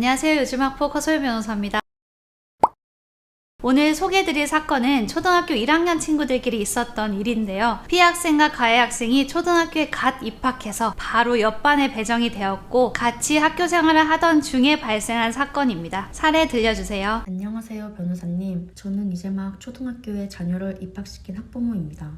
안녕하세요. 요즘학폭 허소연 변호사입니다. 오늘 소개해드릴 사건은 초등학교 1학년 친구들끼리 있었던 일인데요. 피해 학생과 가해 학생이 초등학교에 갓 입학해서 바로 옆반에 배정이 되었고 같이 학교 생활을 하던 중에 발생한 사건입니다. 사례 들려주세요. 안녕하세요, 변호사님. 저는 이제 막 초등학교에 자녀를 입학시킨 학부모입니다.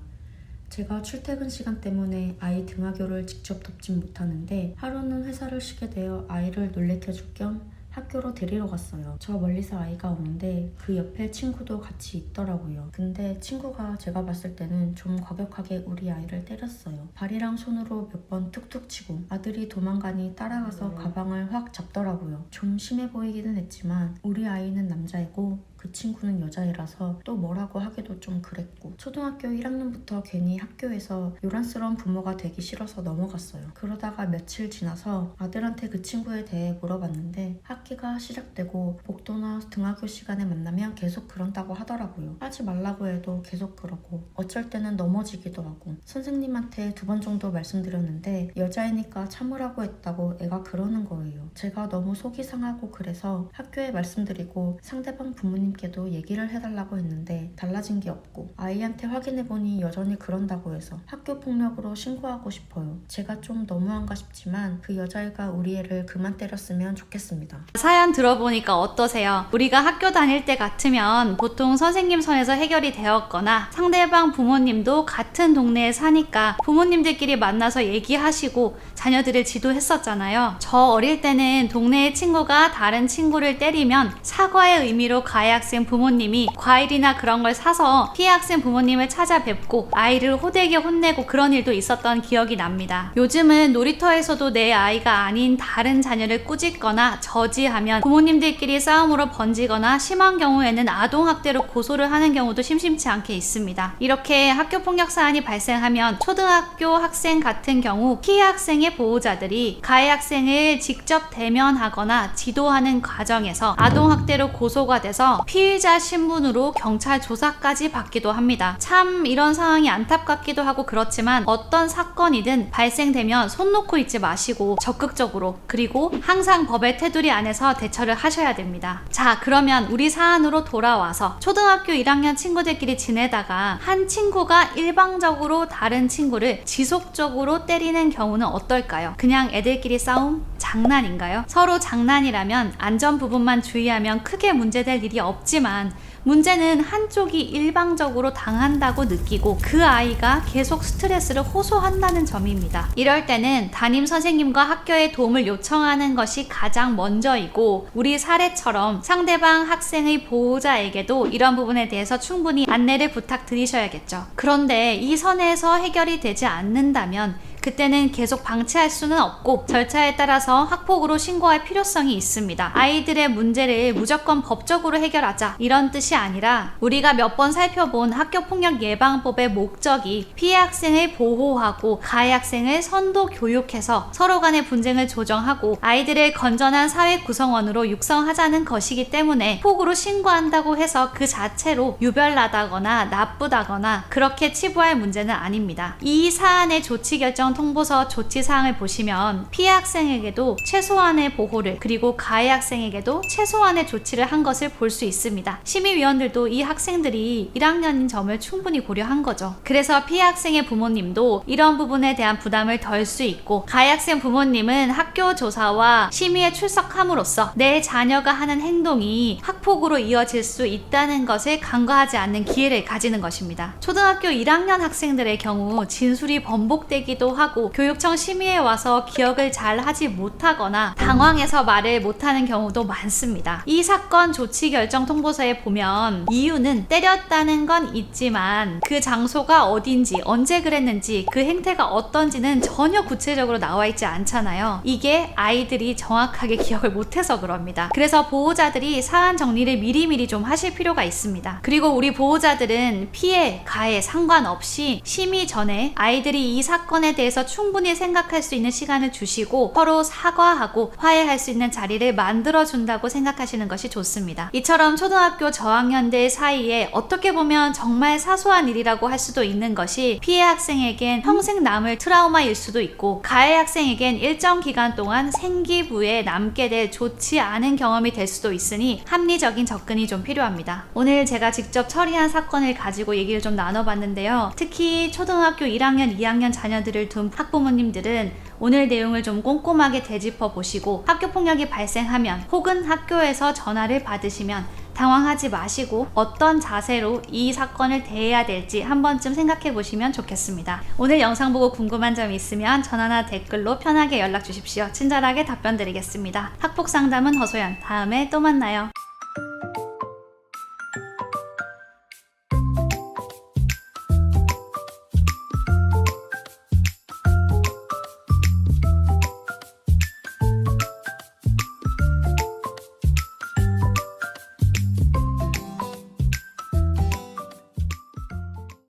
제가 출퇴근 시간 때문에 아이 등하교를 직접 돕진 못하는데 하루는 회사를 쉬게 되어 아이를 놀래켜줄 겸 학교로 데리러 갔어요. 저 멀리서 아이가 오는데 그 옆에 친구도 같이 있더라고요. 근데 친구가 제가 봤을 때는 좀 과격하게 우리 아이를 때렸어요. 발이랑 손으로 몇 번 툭툭 치고 아들이 도망가니 따라가서 가방을 확 잡더라고요. 좀 심해 보이기는 했지만 우리 아이는 남자이고 그 친구는 여자애라서 또 뭐라고 하기도 좀 그랬고 초등학교 1학년부터 괜히 학교에서 요란스러운 부모가 되기 싫어서 넘어갔어요. 그러다가 며칠 지나서 아들한테 그 친구에 대해 물어봤는데 학기가 시작되고 복도나 등하교 시간에 만나면 계속 그런다고 하더라고요. 하지 말라고 해도 계속 그러고 어쩔 때는 넘어지기도 하고 선생님한테 2번 정도 말씀드렸는데 여자애니까 참으라고 했다고 애가 그러는 거예요. 제가 너무 속이 상하고 그래서 학교에 말씀드리고 상대방 부모님께도 얘기를 해달라고 했는데 달라진 게 없고 아이한테 확인해보니 여전히 그런다고 해서 학교 폭력으로 신고하고 싶어요. 제가 좀 너무한가 싶지만 그 여자애가 우리 애를 그만 때렸으면 좋겠습니다. 사연 들어보니까 어떠세요? 우리가 학교 다닐 때 같으면 보통 선생님 선에서 해결이 되었거나 상대방 부모님도 같은 동네에 사니까 부모님들끼리 만나서 얘기하시고 자녀들을 지도했었잖아요. 저 어릴 때는 동네의 친구가 다른 친구를 때리면 사과의 의미로 가해 학생 부모님이 과일이나 그런 걸 사서 피해 학생 부모님을 찾아뵙고 아이를 호되게 혼내고 그런 일도 있었던 기억이 납니다. 요즘은 놀이터에서도 내 아이가 아닌 다른 자녀를 꾸짖거나 저지하면 부모님들끼리 싸움으로 번지거나 심한 경우에는 아동학대로 고소를 하는 경우도 심심치 않게 있습니다. 이렇게 학교폭력 사안이 발생하면 초등학교 학생 같은 경우 피해 학생의 보호자들이 가해 학생을 직접 대면하거나 지도하는 과정에서 아동학대로 고소가 돼서 피의자 신분으로 경찰 조사까지 받기도 합니다. 참 이런 상황이 안타깝기도 하고 그렇지만 어떤 사건이든 발생되면 손 놓고 있지 마시고 적극적으로 그리고 항상 법의 테두리 안에서 대처를 하셔야 됩니다. 자, 그러면 우리 사안으로 돌아와서 초등학교 1학년 친구들끼리 지내다가 한 친구가 일방적으로 다른 친구를 지속적으로 때리는 경우는 어떨까요? 그냥 애들끼리 싸움? 장난인가요? 서로 장난이라면 안전 부분만 주의하면 크게 문제될 일이 없지만 문제는 한쪽이 일방적으로 당한다고 느끼고 그 아이가 계속 스트레스를 호소한다는 점입니다. 이럴 때는 담임 선생님과 학교에 도움을 요청하는 것이 가장 먼저이고 우리 사례처럼 상대방 학생의 보호자에게도 이런 부분에 대해서 충분히 안내를 부탁드리셔야겠죠. 그런데 이 선에서 해결이 되지 않는다면 그때는 계속 방치할 수는 없고 절차에 따라서 학폭으로 신고할 필요성이 있습니다. 아이들의 문제를 무조건 법적으로 해결하자 이런 뜻이 아니라 우리가 몇 번 살펴본 학교폭력 예방법의 목적이 피해 학생을 보호하고 가해 학생을 선도 교육해서 서로 간의 분쟁을 조정하고 아이들을 건전한 사회 구성원으로 육성하자는 것이기 때문에 폭으로 신고한다고 해서 그 자체로 유별나다거나 나쁘다거나 그렇게 치부할 문제는 아닙니다. 이 사안의 조치 결정 통보서 조치사항을 보시면 피해 학생에게도 최소한의 보호를 그리고 가해 학생에게도 최소한의 조치를 한 것을 볼 수 있습니다. 심의위원들도 이 학생들이 1학년인 점을 충분히 고려한 거죠. 그래서 피해 학생의 부모님도 이런 부분에 대한 부담을 덜 수 있고 가해 학생 부모님은 학교 조사와 심의에 출석함으로써 내 자녀가 하는 행동이 학폭으로 이어질 수 있다는 것을 간과하지 않는 기회를 가지는 것입니다. 초등학교 1학년 학생들의 경우 진술이 번복되기도 하고 교육청 심의에 와서 기억을 잘 하지 못하거나 당황해서 말을 못하는 경우도 많습니다. 이 사건 조치 결정 통보서에 보면 이유는 때렸다는 건 있지만 그 장소가 어딘지 언제 그랬는지 그 행태가 어떤지는 전혀 구체적으로 나와 있지 않잖아요. 이게 아이들이 정확하게 기억을 못해서 그럽니다. 그래서 보호자들이 사안 정리를 미리미리 좀 하실 필요가 있습니다. 그리고 우리 보호자들은 피해, 가해 상관없이 심의 전에 아이들이 이 사건에 대해 대해서 충분히 생각할 수 있는 시간을 주시고 서로 사과하고 화해할 수 있는 자리를 만들어준다고 생각하시는 것이 좋습니다. 이처럼 초등학교 저학년들 사이에 어떻게 보면 정말 사소한 일이라고 할 수도 있는 것이 피해 학생에겐 평생 남을 트라우마일 수도 있고 가해 학생에겐 일정 기간 동안 생기부에 남게 될 좋지 않은 경험이 될 수도 있으니 합리적인 접근이 좀 필요합니다. 오늘 제가 직접 처리한 사건을 가지고 얘기를 좀 나눠봤는데요. 특히 초등학교 1학년, 2학년 자녀들을 둔 학부모님들은 오늘 내용을 좀 꼼꼼하게 되짚어 보시고 학교폭력이 발생하면 혹은 학교에서 전화를 받으시면 당황하지 마시고 어떤 자세로 이 사건을 대해야 될지 한 번쯤 생각해 보시면 좋겠습니다. 오늘 영상 보고 궁금한 점이 있으면 전화나 댓글로 편하게 연락 주십시오. 친절하게 답변 드리겠습니다. 학폭상담은 허소연. 다음에 또 만나요.